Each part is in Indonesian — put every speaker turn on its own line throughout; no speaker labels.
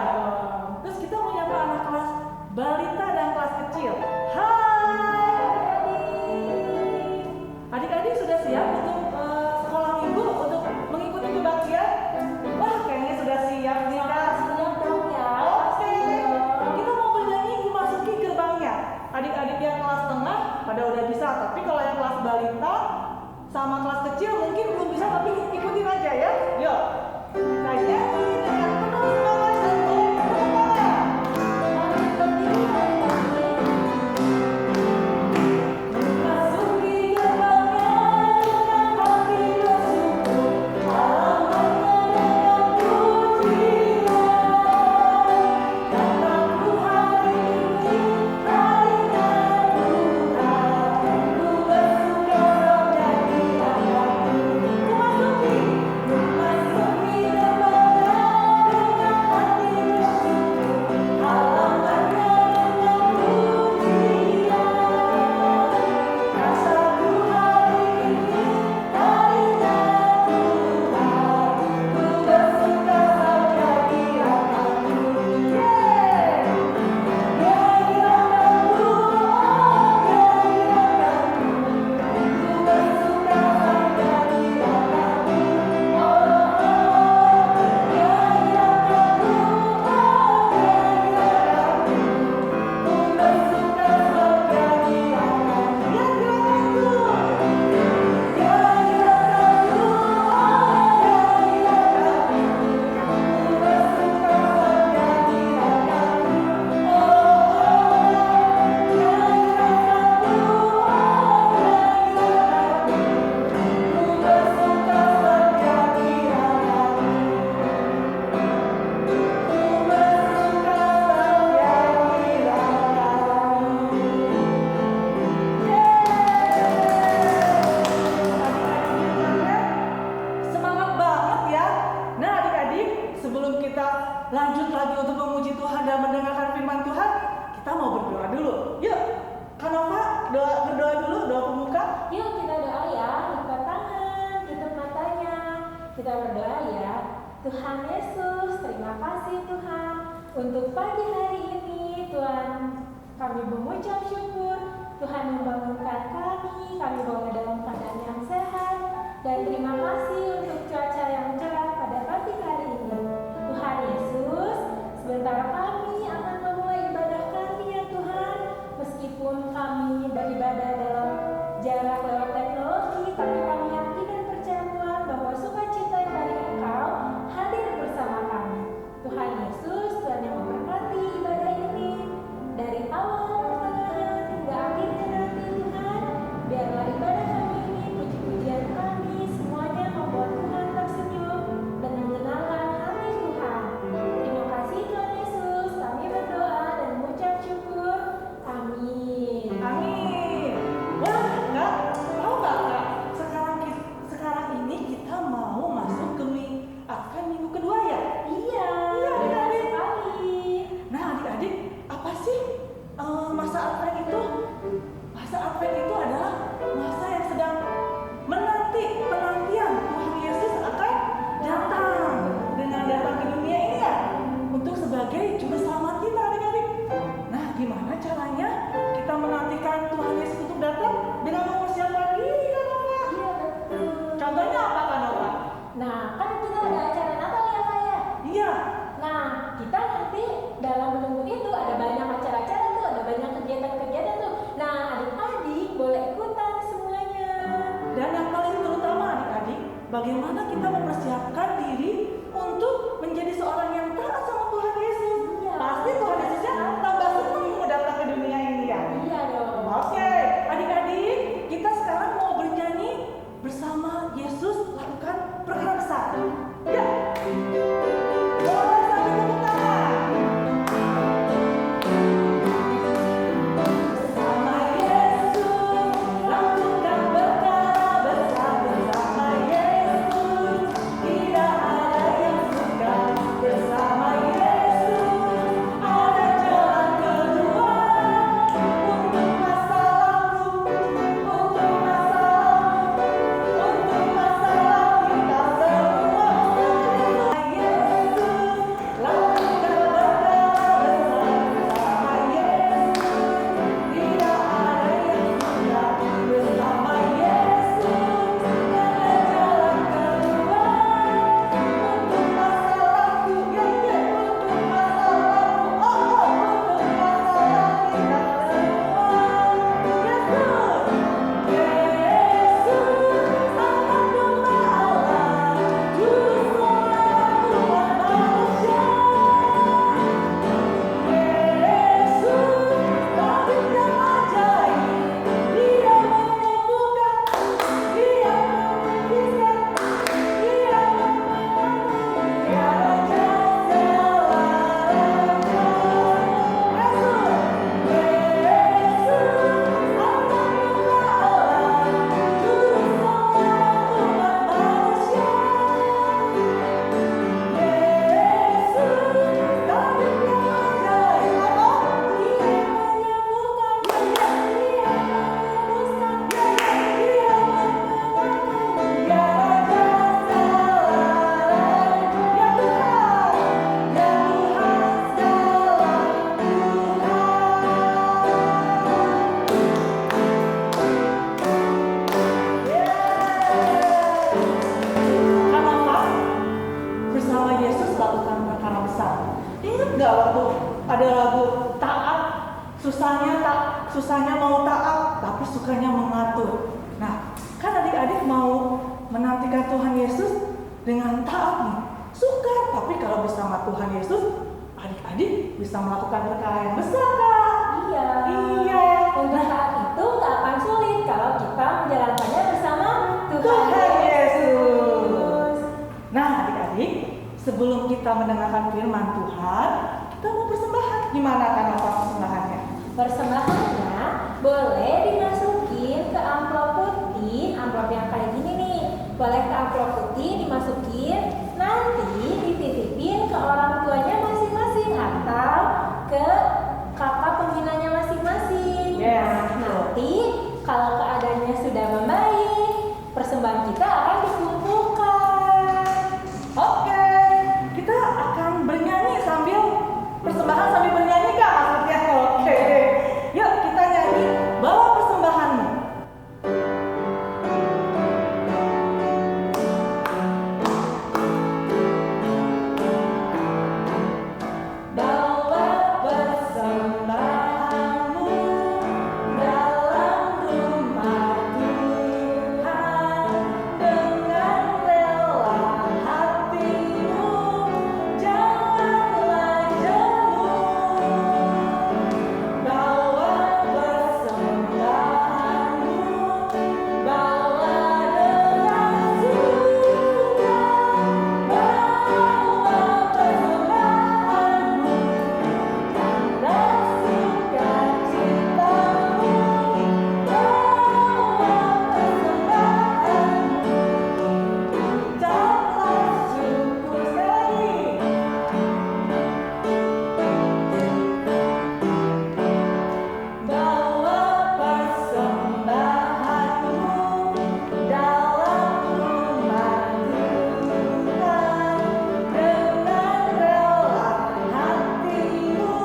dong. Terus kita menyapa anak kelas balita dan kelas kecil. Hai adik-adik, sudah siap untuk sekolah minggu untuk mengikuti kebaktian? Wah, kayaknya sudah siap nih Kak.
Siap dong ya.
Oke, kita mau bernyanyi memasuki gerbangnya. Adik-adik yang kelas tengah pada udah bisa, tapi kalau yang kelas balita sama kelas kecil mungkin belum bisa, tapi ikutin aja ya. Yuk, kita nyanyi dengan penuh semangat dan tepuk tangan. Memasuki gerbangnya dengan hati bersyukur, halamannya dengan pujian. Kataku hari ini harinya Tuhan, ku bersuka jadi anakku. Memasuki gerbangnya dengan hati bersyukur, halamannya dengan pujian. Rasaku hari ini harinya Tuhan, ku bersuka jadi anakku. Jadi anakku, jadi anakku, ku bersuka jadi anakku. Jadi anakku, ku bersuka jadi anakku. Semangat banget ya. Nah adik-adik, sebelum kita lanjut lagi untuk memuji Tuhan dan mendengarkan firman Tuhan, kita mau berdoa dulu. Yuk, Kanova, berdoa dulu, doa pembuka.
Yuk kita doa ya, lipat tangan, tutup matanya. Kita berdoa ya. Tuhan Yesus, terima kasih Tuhan untuk pagi hari ini. Tuhan, kami mengucap syukur. Tuhan membangunkan kami bawa dalam keadaan yang sehat. Dan terima kasih untuk cuaca yang cerah pada pagi hari ini. Tuhan Yesus, sebentar kami akan memulai ibadah kami ya Tuhan. Meskipun kami beribadah dalam jarak lewat teknologi, tapi kami yakin dan percaya Tuhan bahwa sukacita dari Engkau hadir bersama kami. Tuhan Yesus, Tuhan yang memberkati ibadah ini dari awal pertengahan hingga akhirnya nanti Tuhan. Biarlah ibadah kami ini, puji-pujian kami semuanya membuat Tuhan tersenyum dan menyenangkan hati Tuhan. Terima kasih Tuhan Yesus, kami berdoa dan mengucap syukur. Amin.
Amin. Wah, Kak, tahu nggak Kak? Sekarang ini kita mau masuk ke Advent minggu kedua ya?
Iya,
Iya,
benar
adik-adik.
sekali.
Nah adik-adik, apa sih masa Advent itu? Masa Advent itu adalah masa yang sedang penantian Tuhan Yesus akan datang dengan datang ke dunia ini ya, untuk sebagai juru selamat kita adik-adik. Nah gimana caranya kita menantikan Tuhan Yesus untuk datang? Dengan mempersiapkan diri kan Nova?
Iya, betul.
Contohnya apa kan Nova?
Nah, kan kita ada acara Natal ya Kak ya?
Iya.
Nah, kita nanti dalam menunggu itu ada banyak acara-acara tuh, ada banyak kegiatan-kegiatan tuh. Nah, adik-adik boleh ikutan semuanya.
Dan yang paling terutama adik-adik, bagaimana kita mempersiapkan diri untuk menjadi seorang yang taat sama Tuhan Yesus.
Iya.
Pasti Tuhan Yesusnya tambah senang mau datang ke dunia ini ya.
Iya dong.
Oke, adik-adik, kita sekarang mau bernyanyi bersama Yesus lakukan perkara besar. Ya. Boleh sambil tepuk tangan. Bersama Yesus lakukan perkara besar, bersama Yesus susahnya mau taat, tapi sukanya mengatur. Nah, kan adik-adik mau menantikan Tuhan Yesus dengan taat nih. Suka, tapi kalau bersama Tuhan Yesus, adik-adik bisa melakukan perkara yang besar, Kak.
Iya.
Iya.
Untuk saat itu nggak akan sulit kalau kita menjalankannya bersama
Tuhan Yesus. Nah, adik-adik, sebelum kita mendengarkan firman Tuhan, kita mau persembahan. Gimana kan apa persembahannya?
Persembahannya boleh dimasukin ke amplop putih, amplop yang kayak gini nih. Boleh ke amplop putih dimasukin, nanti dititipin ke orang tuanya masing-masing atau ke kakak pembinanya masing-masing.
Yes.
Nanti kalau keadaannya sudah membaik, persembahan kita akan dikumpulkan.
Oke, kita akan bernyanyi sambil persembahan sambil bernyanyi, Kak, maksudnya. Oke. Yuk kita nyanyi, bawa persembahanmu. Bawa persembahanmu dalam rumah Tuhan dengan rela hatimu, janganlah jemu. Bawa persembahanmu, bawa dengan suka, bawa persembahanmu, tanda sukacitamu, bawa persembahanmu, ucaplah syukur sekali. Bawa persembahanmu dalam rumah Tuhan dengan rela hatimu,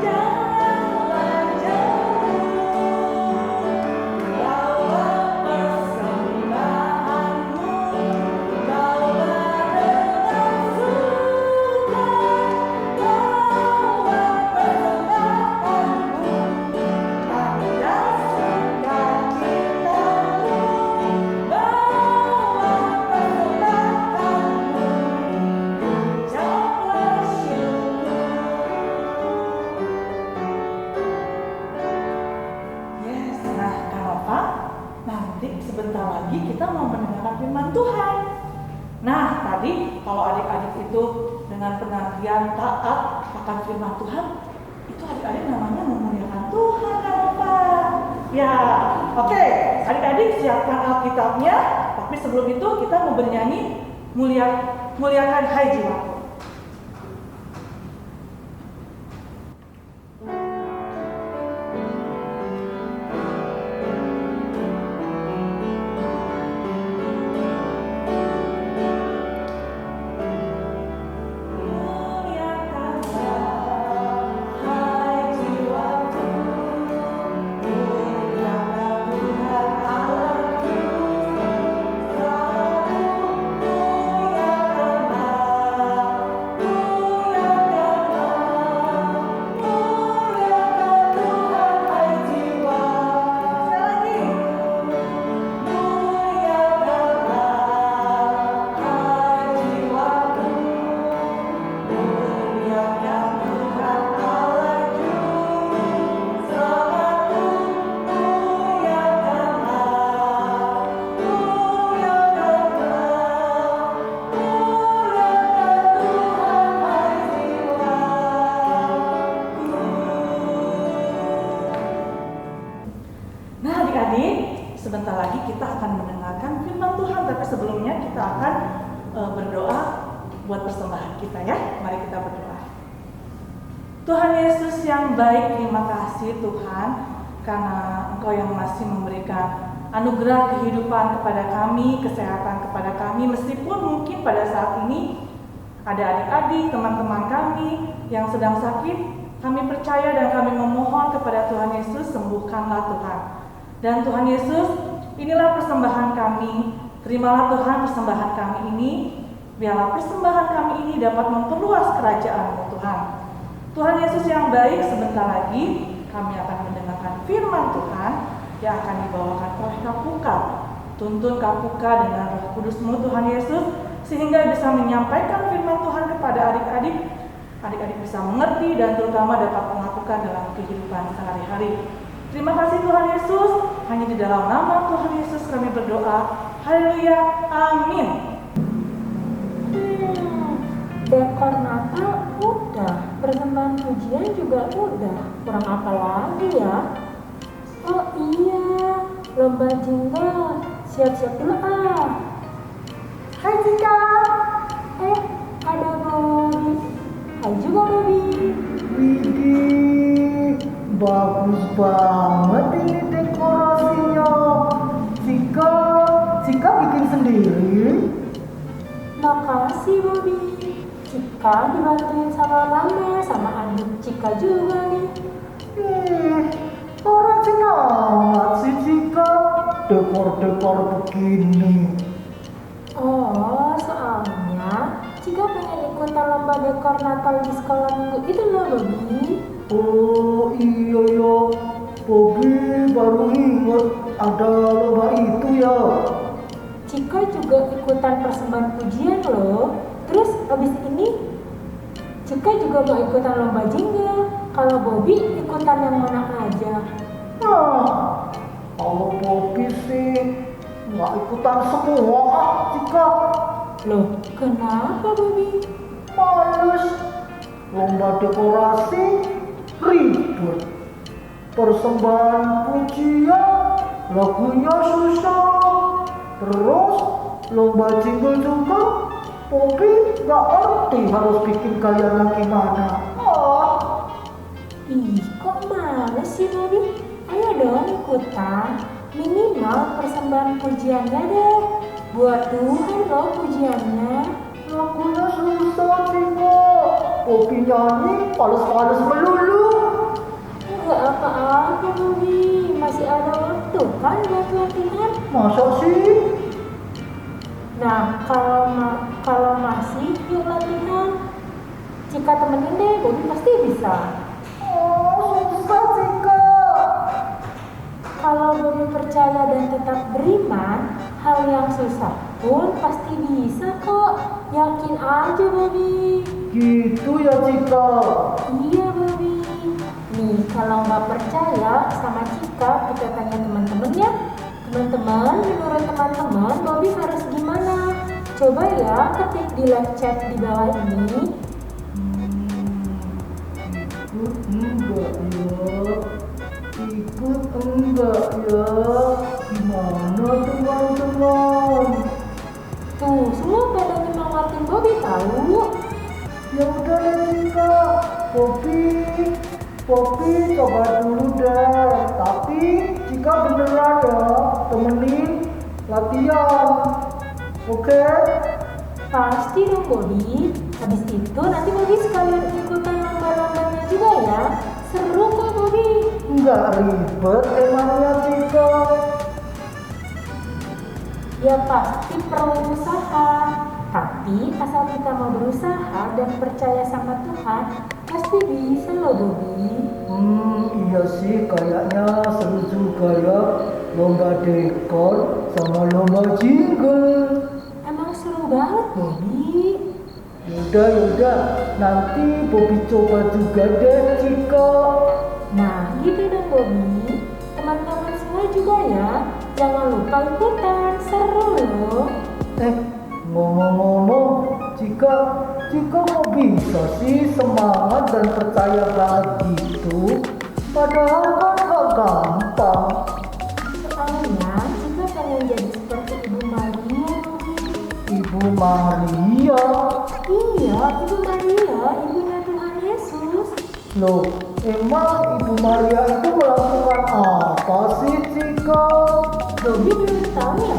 janganlah jemu. Bawa persembahanmu, bawa dengan suka, bawa persembahanmu, tanda sukacitamu, bawa persembahanmu, ucaplah syukur. Yes, nah Kanova, nanti sebentar lagi kita mau mendengarkan firman Tuhan. Nah, tadi kalau adik-adik itu dengan penantian taat akan firman Tuhan, itu adik-adik namanya memuliakan Tuhan, Kanova. Ya, oke, adik-adik siapkan Alkitabnya, tapi sebelum itu kita mau bernyanyi muliakan hai jiwaku. Muliakanlah hai jiwaku, muliakan Tuhan Allahku, selalu muliakanlah, muliakan Tuhan hai jiwa. Sekali lagi, muliakanlah hai jiwaku, muliakan Tuhan Allahku, selalu muliakanlah, Nah adik-adik, sebentar lagi kita akan mendengarkan firman Tuhan, tapi sebelumnya kita akan berdoa buat persembahan kita ya. Mari kita berdoa. Tuhan Yesus yang baik, terima kasih Tuhan karena Engkau yang masih memberikan anugerah kehidupan kepada kami, kesehatan kepada kami, meskipun mungkin pada saat ini ada adik-adik, teman-teman kami yang sedang sakit. Kami percaya dan kami memohon kepada Tuhan Yesus, sembuhkanlah Tuhan. Dan Tuhan Yesus, inilah persembahan kami. Terimalah Tuhan persembahan kami ini. Biarlah persembahan kami ini dapat memperluas kerajaan-Mu Tuhan. Tuhan Yesus yang baik, sebentar lagi kami akan mendengarkan firman Tuhan yang akan dibawakan oleh Kapuka. Tuntun Kapuka dengan Roh Kudus-Mu Tuhan Yesus, sehingga bisa menyampaikan firman Tuhan kepada adik-adik. Adik-adik bisa mengerti dan terutama dapat melakukan dalam kehidupan sehari-hari. Terima kasih Tuhan Yesus, hanya di dalam nama Tuhan Yesus kami berdoa. Haleluya, amin.
Dekor Natal udah, persembahan pujian juga udah, kurang apa lagi ya? Oh iya, lomba jingle, siap-siap dulu ah. Hai Cika. Ada Bobby. Hai juga Bobby.
Widih, bagus banget ini dekorasinya. Cika bikin sendiri?
Makasih Bobby. Cika dibantuin sama Mama, sama adik Cika juga nih.
Rajin amat sih Cika, dekor-dekor begini.
Oh, soalnya Cika pengen ikutan lomba dekor Natal di sekolah minggu itu loh Bobby.
Oh iya ya, Bobby baru ingat ada lomba itu ya.
Cika juga ikutan persembahan pujian loh. Terus abis ini Cika juga mau ikutan lomba jingle. Kalau Bobby ikutan yang mana aja?
Kalau Bobby sih nggak ikutan semua Cika.
Loh, kenapa Bobby?
Males. Lomba dekorasi ribet. Persembahan pujian lagunya susah. Terus lomba jingle juga Bobby nggak ngerti harus bikin gayanya gimana.
Ih, kok males sih Bobby? Ayo dong ikutan. Minimal persembahan pujiannya deh. Buat Tuhan loh pujiannya.
Lagunya susah Cika. Bobby nyanyi fals-fals melulu.
Enggak apa-apa Bobby, masih ada waktu kan buat latihan.
Masa sih?
Nah, kalau masih yuk latihan. Jika temenin deh, Bobby pasti bisa.
Susah Cika.
Kalau Bobby percaya dan tetap beriman, hal yang susah pun pasti bisa kok. Yakin aja Bobby.
Gitu ya Cika.
Iya Bobby. Nih, kalau nggak percaya sama Cika, kita tanya teman-teman ya. Teman-teman, menurut teman-teman, Bobby harus gimana? Coba ya ketik di live chat di bawah ini.
Ikut enggak ya? Gimana teman-teman?
Tuh, semua pada nyemangatin Bobby tahu.
Ya udah deh Cika, Bobby coba dulu deh. Tapi Cika beneran ya temenin latihan. Oke?
Pasti dong Bobby. Habis itu nanti Bobby sekalian ikutan lomba-lombanya juga ya. Seru kok Bobby.
Nggak ribet emangnya Cika?
Ya pasti perlu usaha. Tapi asal kita mau berusaha dan percaya sama Tuhan, pasti bisa loh Bobby.
Iya sih kayaknya seru juga ya. Lomba dekor sama lomba jingle.
Emang seru banget Bobby.
Yaudah, nanti Bobby coba juga deh Cika.
Nah gitu dong Bobby. Teman-teman semua juga ya. Jangan lupa ikutan, seru loh.
Ngomong-ngomong, Cika kok bisa sih semangat dan percaya banget gitu? Padahal kan gak gampang.
Soalnya Cika pengen jadi seperti Ibu Maria Bobby.
Ibu Maria?
Iya, Ibu Maria, ibunya Tuhan Yesus.
Loh, emang Ibu Maria itu melakukan apa sih Cika?
Bobby belum tahu ya?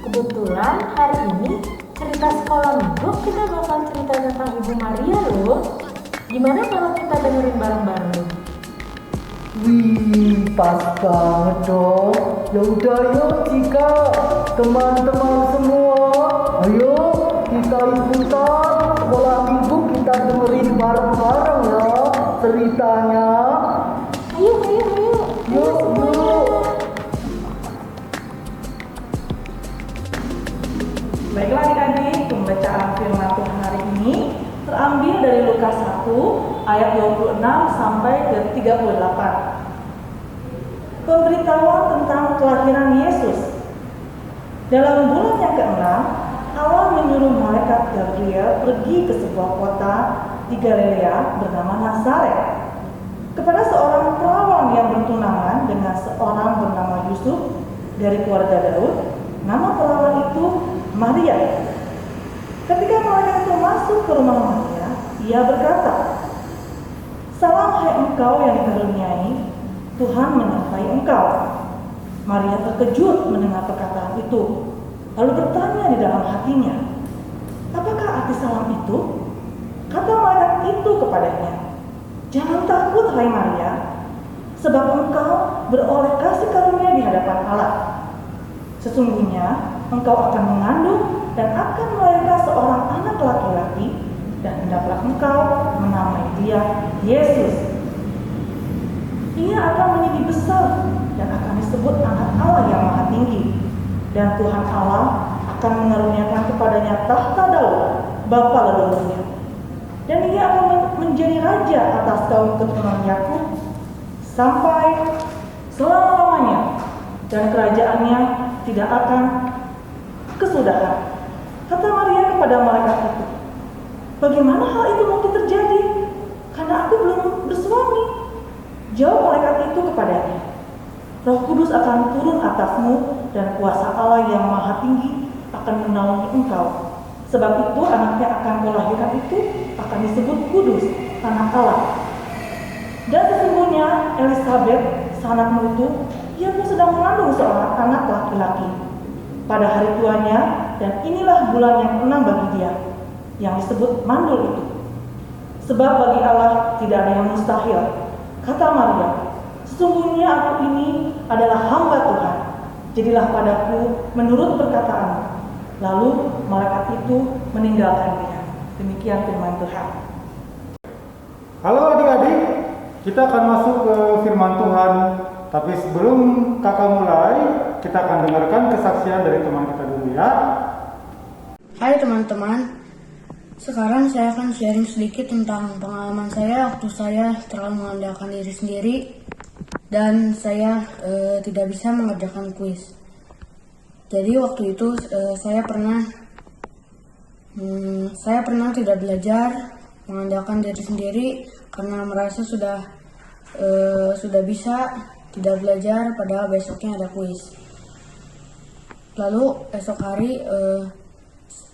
Kebetulan hari ini cerita sekolah minggu kita bakal cerita tentang Ibu Maria loh. Gimana kalau kita dengerin bareng-bareng?
Wih, pas banget dong. Ya udah yuk Cika, teman-teman semua, ayo kita ikutan sekolah minggu, kita dengerin bareng-bareng ya ceritanya.
Ayo
Baiklah adik-adik, pembacaan firman Tuhan hari ini terambil dari Lukas 1 ayat 26 sampai ke 38. Pemberitahuan tentang kelahiran Yesus. Dalam bulan yang ke-6, Allah menyuruh malaikat Gabriel pergi ke sebuah kota di Galilea bernama Nazaret kepada seorang perawan yang bertunangan dengan seorang bernama Yusuf dari keluarga Daud. Nama perawan itu Maria. Ketika malaikat itu masuk ke rumah Maria, ia berkata, "Salam hai engkau yang dikaruniai, Tuhan menyertai engkau." Maria terkejut mendengar perkataan itu, lalu bertanya di dalam hatinya, "Apakah arti salam itu?" Kata malaikat itu kepadanya, "Jangan takut hai Maria, sebab engkau beroleh kasih karunia di hadapan Allah. Sesungguhnya engkau akan mengandung dan akan melahirkan seorang anak laki-laki, dan hendaklah engkau menamai dia Yesus. Ia akan menjadi besar dan akan disebut anak Allah yang Maha Tinggi, dan Tuhan Allah akan mengaruniakan kepadanya tahta Daud, bapa leluhurnya. Dan ia akan menjadi raja atas kaum keturunan Yakub sampai selama-lamanya, dan kerajaannya tidak akan kesudahan." Kata Maria kepada malaikat itu, "Bagaimana hal itu mungkin terjadi? Karena aku belum bersuami." Jawab malaikat itu kepadanya, "Roh Kudus akan turun atasmu, dan kuasa Allah yang Maha Tinggi akan menaungi engkau. Sebab itu anak yang akan kau lahirkan itu akan disebut kudus, anak Allah. Dan sesungguhnya Elisabet, sanakmu itu, ia pun sedang mengandung seorang anak laki-laki pada hari tuanya, dan inilah bulan yang ke-6 bagi dia, yang disebut mandul itu. Sebab bagi Allah tidak ada yang mustahil." Kata Maria, "Sesungguhnya aku ini adalah hamba Tuhan, jadilah padaku menurut perkataanmu." Lalu malaikat itu meninggalkan dia. Demikian firman Tuhan.
Halo adik-adik, kita akan masuk ke firman Tuhan. Tapi sebelum kakak mulai, kita akan dengarkan kesaksian dari teman kita dulu ya.
Hai teman-teman, sekarang saya akan sharing sedikit tentang pengalaman saya waktu saya terlalu mengandalkan diri sendiri dan saya tidak bisa mengerjakan kuis. Jadi waktu itu saya pernah tidak belajar, mengandalkan diri sendiri karena merasa sudah bisa tidak belajar, padahal besoknya ada kuis. Lalu esok hari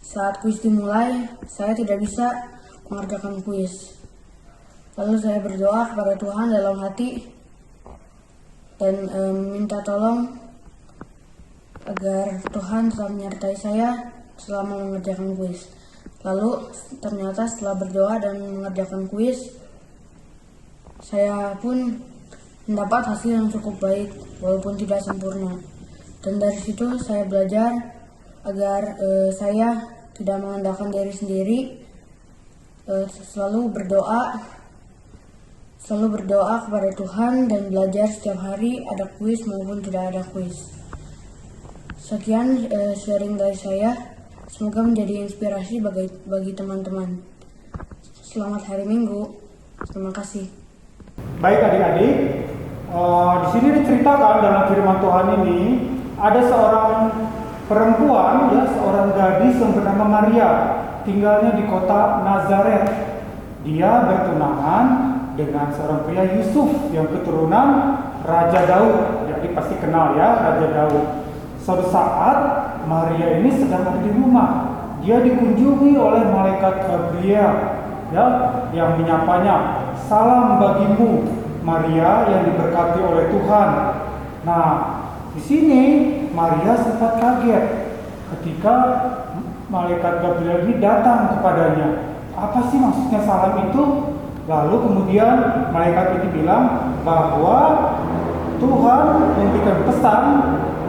saat kuis dimulai, saya tidak bisa mengerjakan kuis. Lalu saya berdoa kepada Tuhan dalam hati dan minta tolong agar Tuhan selalu menyertai saya selama mengerjakan kuis. Lalu ternyata setelah berdoa dan mengerjakan kuis, saya pun mendapat hasil yang cukup baik walaupun tidak sempurna. Dan dari situ saya belajar agar saya tidak mengandalkan diri sendiri, selalu berdoa kepada Tuhan dan belajar setiap hari, ada kuis maupun tidak ada kuis. Sekian sharing dari saya, semoga menjadi inspirasi bagi teman-teman. Selamat hari Minggu, terima kasih.
Baik adik-adik, di sini diceritakan dalam firman Tuhan ini ada seorang perempuan, ya, seorang gadis yang bernama Maria, tinggalnya di kota Nazaret. Dia bertunangan dengan seorang pria Yusuf yang keturunan Raja Daud. Jadi pasti kenal ya Raja Daud. Suatu saat Maria ini sedang ada di rumah. Dia dikunjungi oleh malaikat Gabriel, ya, yang menyapanya, "Salam bagimu, Maria yang diberkati oleh Tuhan." Nah, di sini Maria sempat kaget ketika malaikat Gabriel ini datang kepadanya. Apa sih maksudnya salam itu? Lalu kemudian malaikat ini bilang bahwa Tuhan memberikan pesan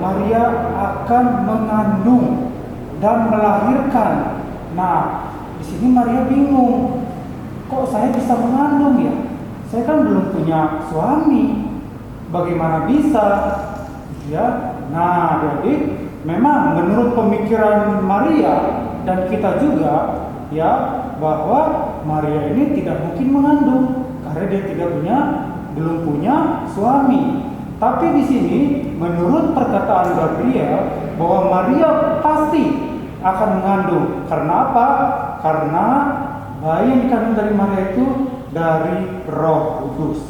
Maria akan mengandung dan melahirkan. Nah, di sini Maria bingung. Kok saya bisa mengandung ya? Saya kan belum punya suami. Bagaimana bisa? Ya. Nah, jadi memang menurut pemikiran Maria dan kita juga ya, bahwa Maria ini tidak mungkin mengandung karena dia belum punya suami. Tapi di sini menurut perkataan Gabriel bahwa Maria pasti akan mengandung. Karena apa? Karena bayi yang dikandung dari Maria itu dari Roh Kudus.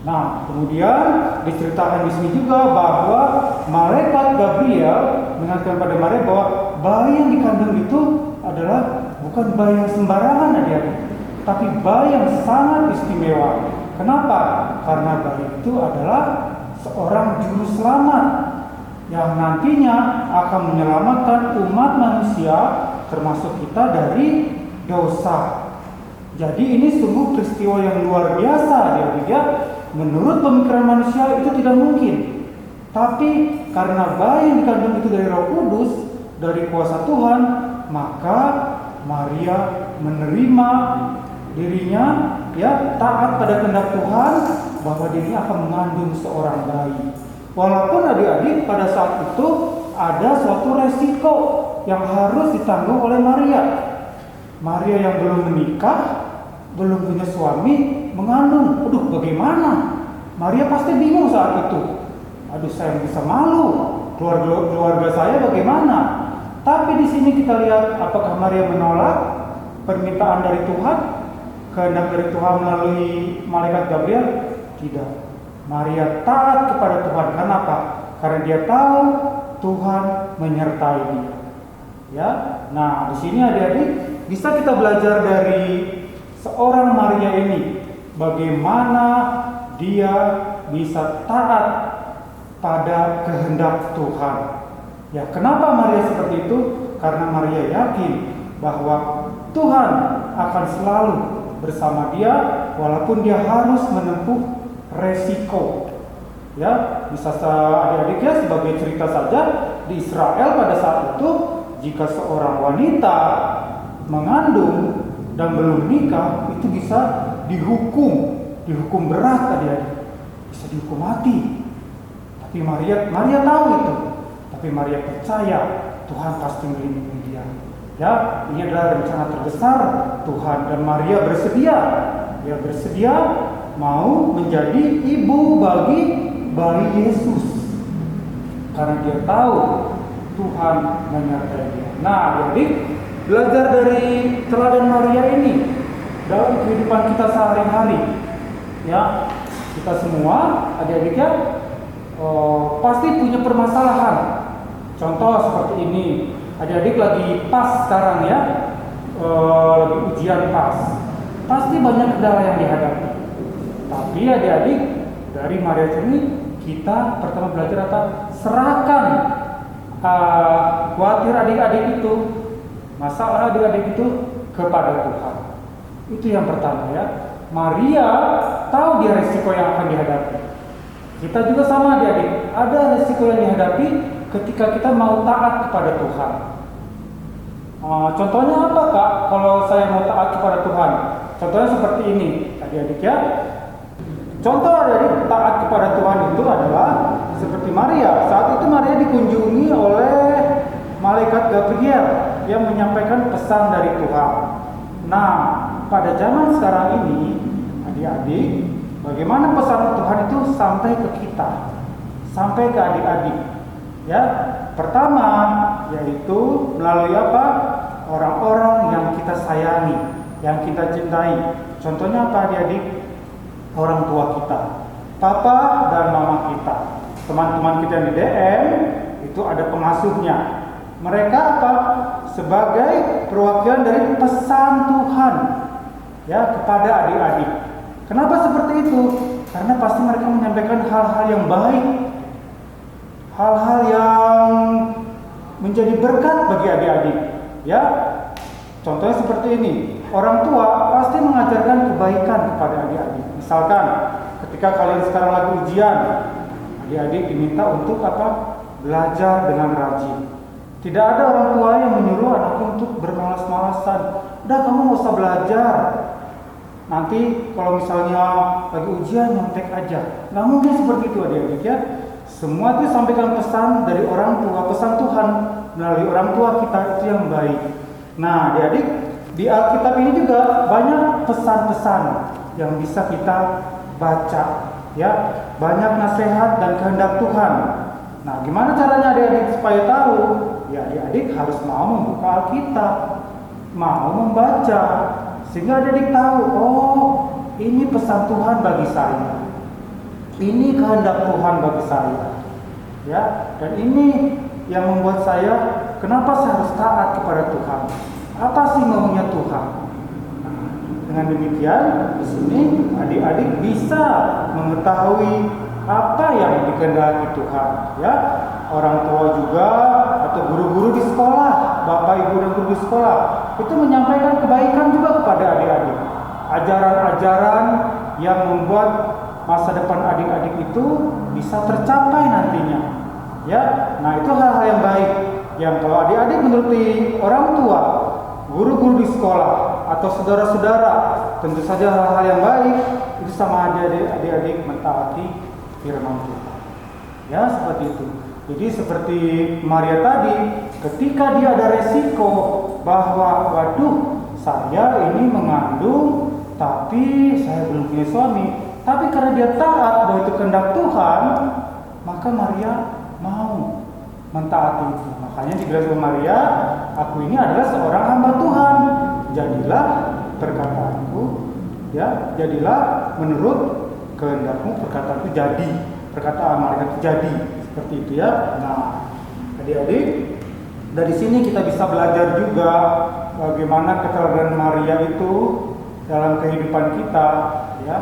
Nah, kemudian diceritakan di sini juga bahwa malaikat Gabriel mengatakan pada Maria bahwa bayi yang dikandung itu adalah bukan bayi yang sembarangan adik-adik, tapi bayi yang sangat istimewa. Kenapa? Karena bayi itu adalah seorang juru selamat yang nantinya akan menyelamatkan umat manusia termasuk kita dari dosa. Jadi ini sungguh peristiwa yang luar biasa adik-adik ya. Menurut pemikiran manusia itu tidak mungkin. Tapi karena bayi yang dikandung itu dari Roh Kudus, dari kuasa Tuhan, maka Maria menerima dirinya ya, taat pada kehendak Tuhan bahwa dirinya akan mengandung seorang bayi. Walaupun adik-adik pada saat itu ada suatu resiko yang harus ditanggung oleh Maria. Maria yang belum menikah, belum punya suami, mengandung. Aduh, bagaimana? Maria pasti bingung saat itu. Aduh, saya bisa malu. Keluarga saya bagaimana? Tapi di sini kita lihat apakah Maria menolak permintaan dari Tuhan, kehendak dari Tuhan melalui malaikat Gabriel? Tidak. Maria taat kepada Tuhan. Kenapa? Karena dia tahu Tuhan menyertai dia. Ya. Nah, di sini adik-adik bisa kita belajar dari seorang Maria ini, bagaimana dia bisa taat pada kehendak Tuhan. Ya, kenapa Maria seperti itu? Karena Maria yakin bahwa Tuhan akan selalu bersama dia walaupun dia harus menempuh resiko. Ya, bisa adik-adik ya, sebagai cerita saja, di Israel pada saat itu jika seorang wanita mengandung dan belum nikah itu bisa dihukum berat adik-adik, bisa dihukum mati. Tapi Maria tahu itu. Tapi Maria percaya Tuhan pasti melindungi dia. Ya, ini adalah rencana terbesar Tuhan dan Maria bersedia. Dia bersedia mau menjadi ibu bagi bayi Yesus. Karena dia tahu Tuhan menyertai dia. Nah, jadi belajar dari teladan Maria ini dalam kehidupan kita sehari-hari. Ya, kita semua adik-adik ya, pasti punya permasalahan. Contoh seperti ini, adik-adik lagi pas sekarang ya, lagi ujian pas. Pasti banyak kendala yang dihadapi. Tapi adik-adik dari Maria ini kita pertama belajar apa? Serahkan khawatir adik-adik itu, masalah adik-adik itu kepada Tuhan. Itu yang pertama ya. Maria tahu dia resiko yang akan dihadapi. Kita juga sama adik-adik, ada resiko yang dihadapi ketika kita mau taat kepada Tuhan. Contohnya apa Kak? Kalau saya mau taat kepada Tuhan, contohnya seperti ini adik-adik ya. Contoh adik-adik taat kepada Tuhan itu adalah seperti Maria. Saat itu Maria dikunjungi oleh malaikat Gabriel yang menyampaikan pesan dari Tuhan. Nah, pada zaman sekarang ini adik-adik, bagaimana pesan Tuhan itu sampai ke kita, sampai ke adik-adik. Ya, pertama yaitu melalui apa? Orang-orang yang kita sayangi, yang kita cintai. Contohnya apa adik-adik? Orang tua kita, papa dan mama kita, teman-teman kita yang di DM itu ada pengasuhnya. Mereka apa? Sebagai perwakilan dari pesan Tuhan ya kepada adik-adik. Kenapa seperti itu? Karena pasti mereka menyampaikan hal-hal yang baik, hal-hal yang menjadi berkat bagi adik-adik. Ya, contohnya seperti ini. Orang tua pasti mengajarkan kebaikan kepada adik-adik. Misalkan ketika kalian sekarang lagi ujian, adik-adik diminta untuk apa? Belajar dengan rajin. Tidak ada orang tua yang menyuruh anaknya untuk bermalas-malasan. Udah, kamu nggak usah belajar. Nanti kalau misalnya lagi ujian nyontek aja. Nggak mungkin seperti itu adik-adik ya. Semua itu sampaikan pesan dari orang tua, pesan Tuhan melalui orang tua kita itu yang baik. Nah, adik-adik, di Alkitab ini juga banyak pesan-pesan yang bisa kita baca, ya. Banyak nasihat dan kehendak Tuhan. Nah, gimana caranya adik-adik supaya tahu? Ya, adik-adik harus mau membuka Alkitab, mau membaca, sehingga adik-adik tahu, oh, ini pesan Tuhan bagi saya. Ini kehendak Tuhan bagi saya. Ya, dan ini yang membuat saya, kenapa saya harus taat kepada Tuhan? Apa sih maunya Tuhan? Nah, dengan demikian, di sini adik-adik bisa mengetahui apa yang dikehendaki Tuhan. Ya, orang tua juga atau guru-guru di sekolah, bapak ibu dan guru di sekolah itu menyampaikan kebaikan juga kepada adik-adik. Ajaran-ajaran yang membuat masa depan adik-adik itu bisa tercapai nantinya. Ya, nah itu hal-hal yang baik yang kalau adik-adik menuruti orang tua, guru-guru di sekolah atau saudara-saudara, tentu saja hal-hal yang baik itu sama aja adik-adik mentaati firman Tuhan. Ya, seperti itu. Jadi seperti Maria tadi, ketika dia ada resiko bahwa waduh, saya ini mengandung tapi saya belum punya suami. Tapi karena dia taat bahwa itu kehendak Tuhan, maka Maria mau mentaati itu. Makanya dibilang sama Maria, aku ini adalah seorang hamba Tuhan. Jadilah perkataanku, ya, jadilah menurut kehendakmu, perkataanku jadi. Perkataan Maria itu jadi. Seperti itu ya. Nah, adik-adik, dari sini kita bisa belajar juga bagaimana keteladanan Maria itu dalam kehidupan kita, ya.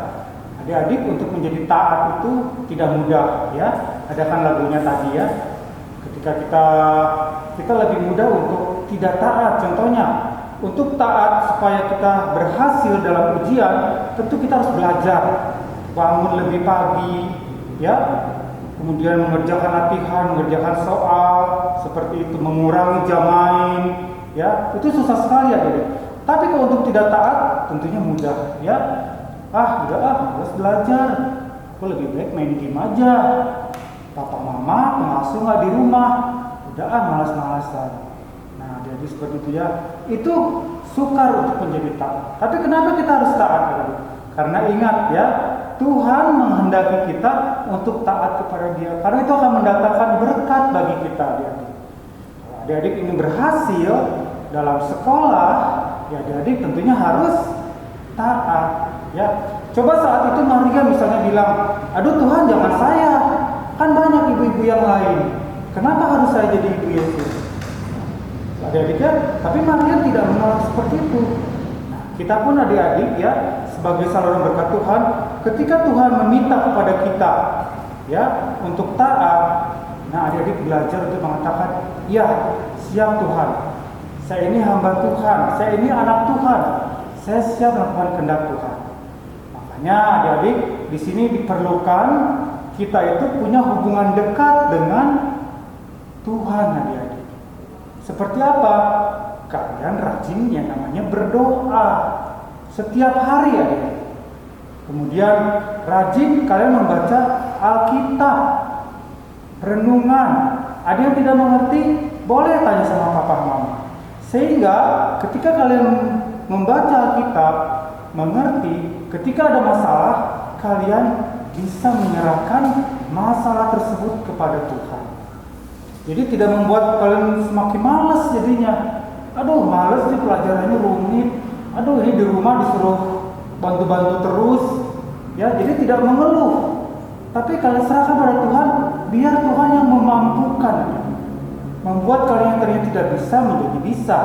Adik-adik, untuk menjadi taat itu tidak mudah, ya. Ada kan lagunya tadi, ya. Ketika kita lebih mudah untuk tidak taat. Contohnya, untuk taat supaya kita berhasil dalam ujian, tentu kita harus belajar, bangun lebih pagi, ya. Kemudian mengerjakan latihan, mengerjakan soal, seperti itu, mengurangi jam main, ya. Itu susah sekali, adik-adik. Tapi kalau untuk tidak taat, tentunya mudah, ya. Males belajar, aku lebih baik main game aja. Papa mama pengasuh nggak di rumah, malas-malasan. Nah, jadi seperti itu ya. Itu sukar untuk menjadi taat. Tapi kenapa kita harus taat? Karena ingat ya, Tuhan menghendaki kita untuk taat kepada Dia. Karena itu akan mendatangkan berkat bagi kita, adik-adik. Kalau adik-adik ingin berhasil dalam sekolah, ya adik-adik tentunya harus taat. Ya, coba saat itu Maria misalnya bilang, aduh Tuhan jangan saya, kan banyak ibu-ibu yang lain, kenapa harus saya jadi ibu Yesus? Adik-adik ya, tapi Maria tidak menolak seperti itu. Nah, kita pun adik-adik ya, sebagai saluran berkat Tuhan, ketika Tuhan meminta kepada kita ya untuk taat, nah adik-adik belajar untuk mengatakan, ya siap Tuhan, saya ini hamba Tuhan, saya ini anak Tuhan, saya siap melakukan kehendak Tuhan. Makanya adik-adik, di sini diperlukan kita itu punya hubungan dekat dengan Tuhan, adik-adik. Seperti apa? Kalian rajin yang namanya berdoa setiap hari, adik-adik. Kemudian rajin kalian membaca Alkitab, renungan. Ada yang tidak mengerti, boleh tanya sama papa mama. Sehingga ketika kalian membaca Alkitab, mengerti, ketika ada masalah, kalian bisa menyerahkan masalah tersebut kepada Tuhan. Jadi tidak membuat kalian semakin malas jadinya. Aduh, malas nih pelajarannya rumit. Aduh, ini di rumah disuruh bantu-bantu terus. Ya, jadi tidak mengeluh. Tapi kalian serahkan pada Tuhan, biar Tuhan yang memampukan. Membuat kalian yang ternyata tidak bisa menjadi bisa.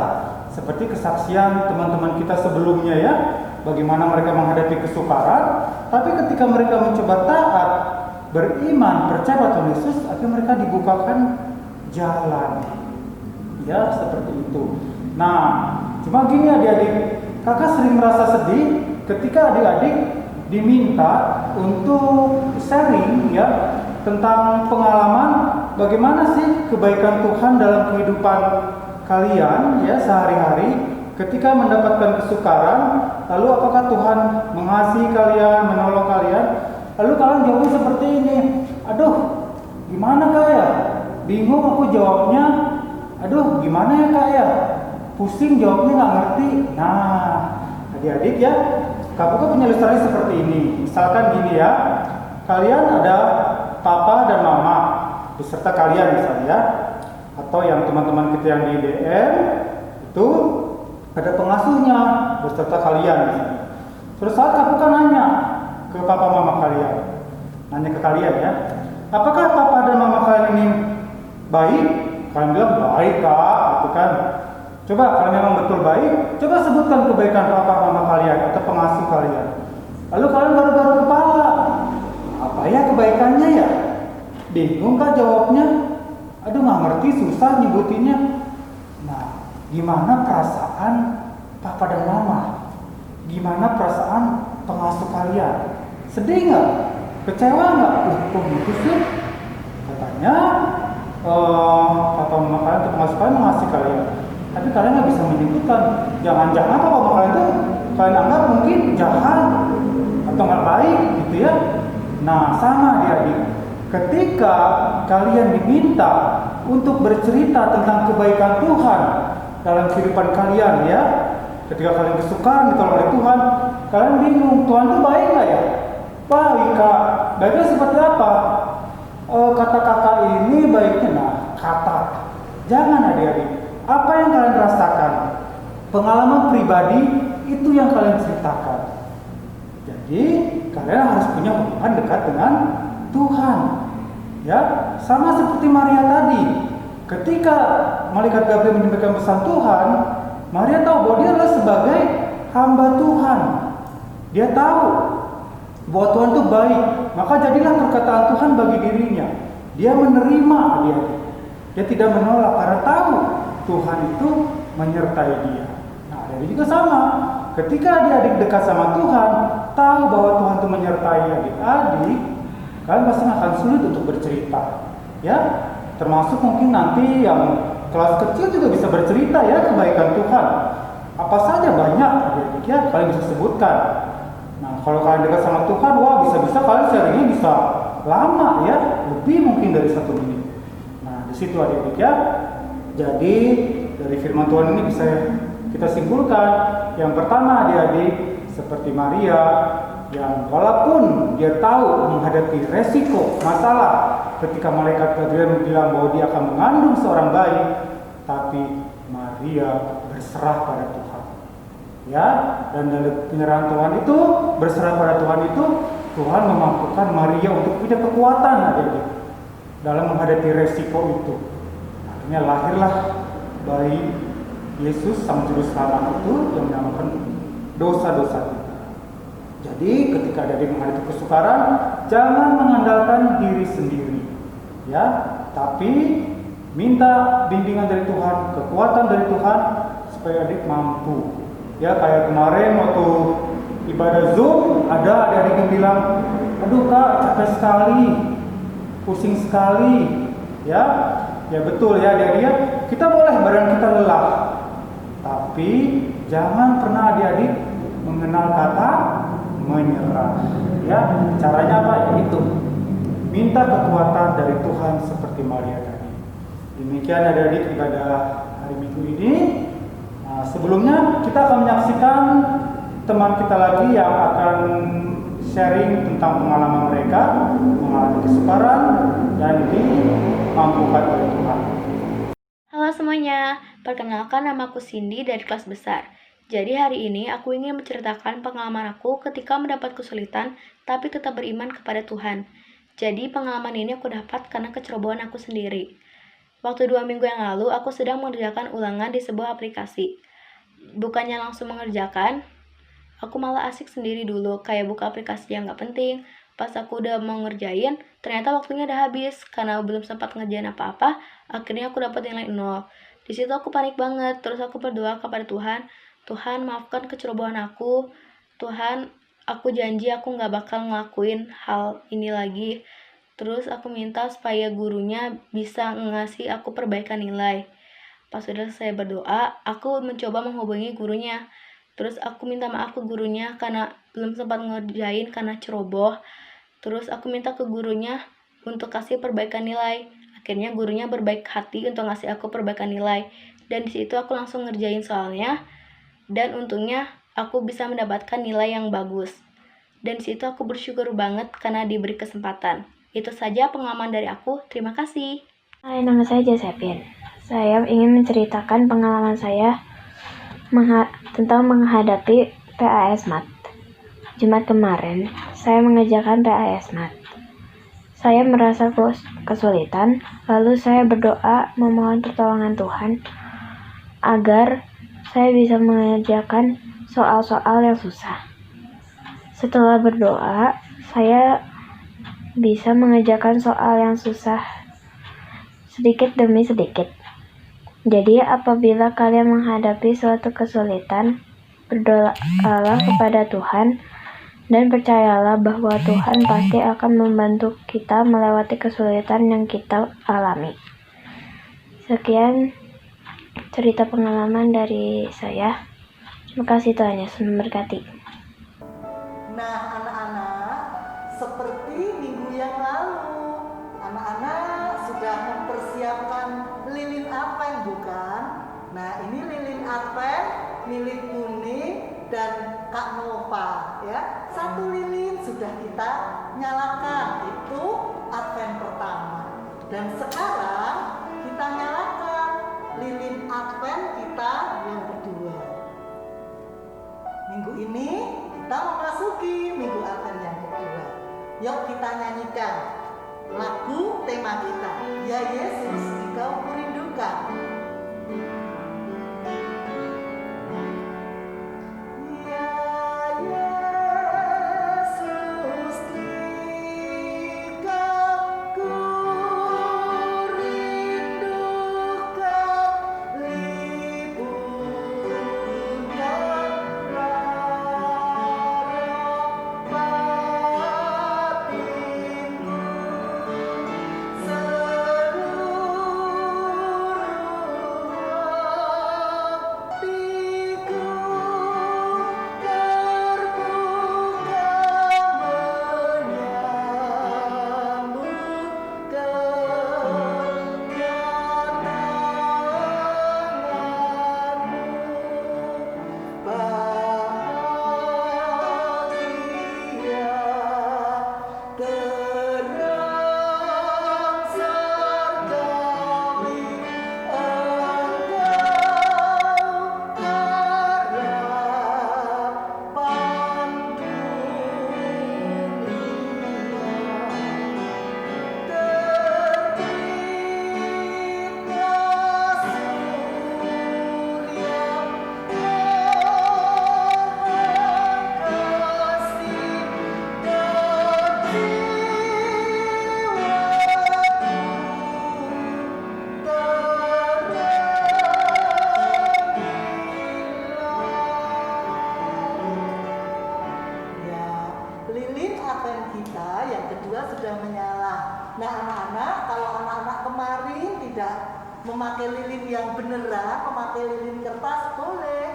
Seperti kesaksian teman-teman kita sebelumnya ya, bagaimana mereka menghadapi kesukaran, tapi ketika mereka mencoba taat, beriman, percaya pada Yesus, akhirnya mereka dibukakan jalan. Ya, seperti itu. Nah, cuma gini adik-adik, kakak sering merasa sedih ketika adik-adik diminta untuk sharing ya tentang pengalaman bagaimana sih kebaikan Tuhan dalam kehidupan kalian ya sehari-hari ketika mendapatkan kesukaran, lalu apakah Tuhan mengasihi kalian, menolong kalian, lalu kalian jawabnya seperti ini, aduh Gimana Kak ya? Bingung aku jawabnya. Aduh, gimana ya Kak ya? Pusing jawabnya nggak ngerti. Nah, adik-adik ya, Kak punya ilustrasi seperti ini. Misalkan gini ya, kalian ada papa dan mama beserta kalian misalnya ya, atau yang teman-teman kita yang di DM itu ada pengasuhnya beserta kalian misalnya. Terus saat Kak nanya ke papa mama kalian, nanya ke kalian ya, apakah papa dan mama kalian ini baik? Kalian bilang baik Kak, gitu kan. Coba kalau memang betul baik, coba sebutkan kebaikan papa mama kalian atau pengasuh kalian. Lalu kalian baru-baru kepala, apa ya kebaikannya ya? Bingung Kak jawabnya? Aduh nggak ngerti, susah nyebutinnya. Nah, gimana perasaan papa dan mama? Gimana perasaan pengasuh kalian? Sedih nggak? Kecewa nggak? Kok gitu sih? Katanya papa mama kalian atau pengasuh kalian mengasihi kalian, tapi kalian nggak bisa menyebutkan. Jangan-jangan papa mama kalian itu kalian anggap mungkin jahat atau nggak baik gitu ya. Nah sama adik-adik, ketika kalian diminta untuk bercerita tentang kebaikan Tuhan dalam kehidupan kalian ya, ketika kalian kesukaan ditolong oleh Tuhan, kalian bingung, Tuhan itu baik nggak ya? Baik Kak. Baiknya seperti apa? Kata kakak ini baiknya, nah kata. Jangan adik-adik. Apa yang kalian rasakan? Pengalaman pribadi itu yang kalian ceritakan. Jadi kalian harus punya hubungan dekat dengan Tuhan. Ya, sama seperti Maria tadi. Ketika malaikat Gabriel menyampaikan pesan Tuhan, Maria tahu bahwa dia adalah sebagai hamba Tuhan. Dia tahu bahwa Tuhan itu baik, maka jadilah perkataan Tuhan bagi dirinya. Dia menerima dia. Dia tidak menolak karena tahu Tuhan itu menyertai dia. Nah, jadi juga sama. Ketika adik-adik dekat sama Tuhan, tahu bahwa Tuhan itu menyertai adik-adik, kalian pasti akan sulit untuk bercerita. Ya, termasuk mungkin nanti yang kelas kecil juga bisa bercerita ya kebaikan Tuhan. Apa saja banyak adik-adik ya, kalian bisa sebutkan. Nah, kalau kalian dekat sama Tuhan, wah bisa-bisa kalian sharingnya bisa lama ya, lebih mungkin dari 1 menit. Nah, di situ adik-adik ya. Jadi dari firman Tuhan ini bisa kita simpulkan, yang pertama adik-adik seperti Maria yang walaupun dia tahu menghadapi resiko masalah ketika malaikat Gabriel bilang bahwa dia akan mengandung seorang bayi, tapi Maria berserah pada Tuhan. Ya, dan dari penyerahan Tuhan itu, berserah pada Tuhan itu, Tuhan memampukan Maria untuk punya kekuatan adik-adik dalam menghadapi resiko itu. Akhirnya lahirlah bayi Yesus sang juru selamat itu yang menyelamatkan dosa-dosa kita. Jadi ketika adik-adik menghadapi kesukaran, jangan mengandalkan diri sendiri, ya, tapi minta bimbingan dari Tuhan, kekuatan dari Tuhan supaya adik mampu. Ya, kayak kemarin waktu ibadah Zoom, ada adik-adik yang bilang, aduh Kak, capek sekali, pusing sekali. Ya, ya betul ya adik-adik, kita boleh badan kita lelah, tapi jangan pernah adik-adik mengenal kata menyerah. Ya, caranya apa? Itu minta kekuatan dari Tuhan seperti Maria tadi. Demikian adik-adik ibadah hari Minggu ini. Nah, sebelumnya kita akan menyaksikan teman kita lagi yang akan sharing tentang pengalaman mereka mengalami kesukaran dan dimampukan oleh Tuhan.
Halo semuanya, perkenalkan namaku Cindy dari kelas besar. Jadi hari ini aku ingin menceritakan pengalaman aku ketika mendapat kesulitan tapi tetap beriman kepada Tuhan. Jadi pengalaman ini aku dapat karena kecerobohan aku sendiri. Waktu 2 minggu yang lalu aku sedang mengerjakan ulangan di sebuah aplikasi. Bukannya langsung mengerjakan, aku malah asik sendiri dulu, kayak buka aplikasi yang gak penting. Pas aku udah mau ngerjain, ternyata waktunya udah habis. Karena belum sempat ngerjain apa-apa, akhirnya aku dapat nilai 0. Di situ aku panik banget, terus aku berdoa kepada Tuhan. Tuhan, maafkan kecerobohan aku. Tuhan, aku janji aku gak bakal ngelakuin hal ini lagi. Terus aku minta supaya gurunya bisa ngasih aku perbaikan nilai. Pas sudah selesai berdoa, aku mencoba menghubungi gurunya. Terus aku minta maaf ke gurunya karena belum sempat ngerjain karena ceroboh. Terus aku minta ke gurunya untuk kasih perbaikan nilai. Akhirnya gurunya berbaik hati untuk ngasih aku perbaikan nilai. Dan di situ aku langsung ngerjain soalnya. Dan untungnya aku bisa mendapatkan nilai yang bagus. Dan di situ aku bersyukur banget karena diberi kesempatan. Itu saja pengalaman dari aku. Terima kasih.
Hai, nama saya Josephine. Saya ingin menceritakan pengalaman saya tentang menghadapi PAS Math. Jumat kemarin, saya mengerjakan PAS Math. Saya merasa kesulitan, lalu saya berdoa memohon pertolongan Tuhan agar saya bisa mengerjakan soal-soal yang susah. Setelah berdoa, saya bisa mengerjakan soal yang susah sedikit demi sedikit. Jadi, apabila kalian menghadapi suatu kesulitan, berdoalah kepada Tuhan dan percayalah bahwa Tuhan pasti akan membantu kita melewati kesulitan yang kita alami. Sekian cerita pengalaman dari saya. Terima kasih, Tuhan Yesus memberkati.
Nah, anak-anak, seperti minggu yang lalu, anak-anak sudah mempersiapkan lilin Advent, bukan? Nah, ini lilin Advent milik Uni dan Kak Nova, ya. Satu lilin sudah kita nyalakan, itu Advent pertama. Dan sekarang kita nyalakan lilin Advent kita yang kedua. Minggu ini kita memasuki minggu Advent yang kedua. Yuk kita nyanyikan lagu tema kita, Ya Yesus Dikau Kurindukan. Memakai lilin yang beneran, memakai lilin kertas boleh.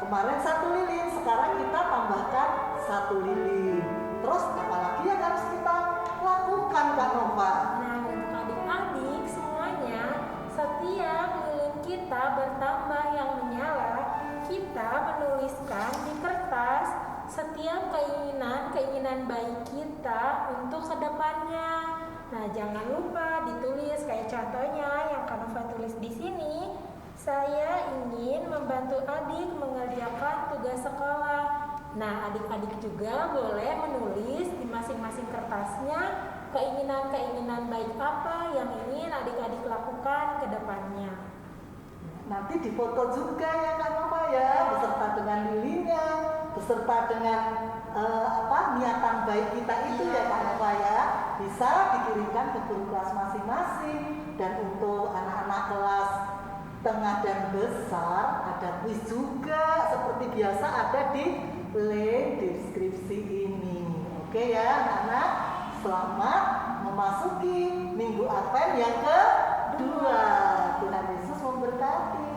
Kemarin satu lilin, sekarang kita tambahkan satu lilin. Terus apalagi yang harus kita lakukan, Kak Nova?
Nah, untuk adik-adik semuanya, setiap lilin kita bertambah yang menyala, kita menuliskan di kertas setiap keinginan baik kita untuk kedepannya. Nah, jangan lupa ditulis kayak contohnya yang Kak Nova tulis di sini. Saya ingin membantu adik mengerjakan tugas sekolah. Nah, adik-adik juga boleh menulis di masing-masing kertasnya keinginan-keinginan baik apa yang ingin adik-adik lakukan ke depannya.
Nanti difoto juga ya Kak Nova ya, beserta dengan lilinnya, beserta dengan niatan baik kita itu ya Kak Nova ya. Bisa dikirimkan ke guru kelas masing-masing. Dan untuk anak-anak kelas tengah dan besar ada kuis juga seperti biasa ada di link deskripsi ini. Oke ya anak-anak, selamat memasuki minggu Advent yang kedua. Tuhan Yesus memberkati.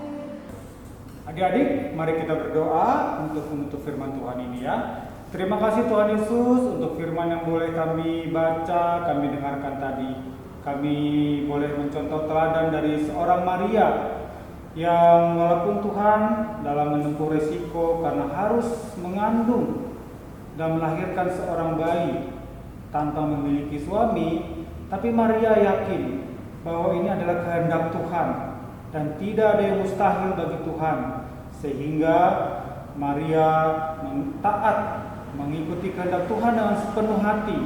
Adik-adik, mari kita berdoa untuk menutup firman Tuhan ini ya. Terima kasih Tuhan Yesus untuk firman yang boleh kami baca, kami dengarkan tadi. Kami boleh mencontoh teladan dari seorang Maria yang walaupun Tuhan dalam menempuh resiko karena harus mengandung dan melahirkan seorang bayi tanpa memiliki suami, tapi Maria yakin bahwa ini adalah kehendak Tuhan dan tidak ada yang mustahil bagi Tuhan, sehingga Maria taat mengikuti kehendak Tuhan dengan sepenuh hati,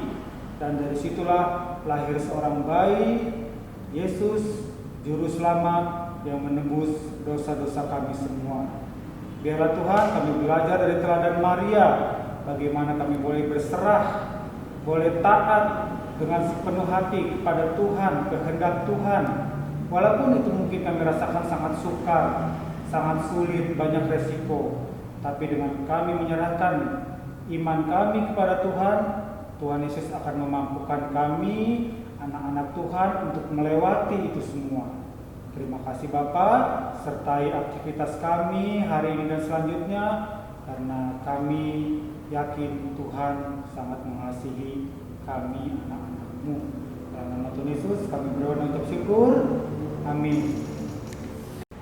dan dari situlah lahir seorang bayi, Yesus, Juru Selamat yang menebus dosa-dosa kami semua. Biarlah Tuhan kami belajar dari teladan Maria, bagaimana kami boleh berserah, boleh taat dengan sepenuh hati kepada Tuhan, kehendak Tuhan. Walaupun itu mungkin kami rasakan sangat sukar, sangat sulit, banyak resiko, tapi dengan kami menyerahkan iman kami kepada Tuhan, Tuhan Yesus akan memampukan kami, anak-anak Tuhan, untuk melewati itu semua. Terima kasih Bapak, sertai aktivitas kami hari ini dan selanjutnya, karena kami yakin Tuhan sangat mengasihi kami, anak-anak-Mu. Dalam nama Tuhan Yesus kami berdoa dan ucap syukur. Amin.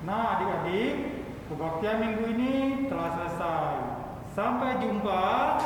Nah adik-adik, kebaktian minggu ini telah selesai. Sampai jumpa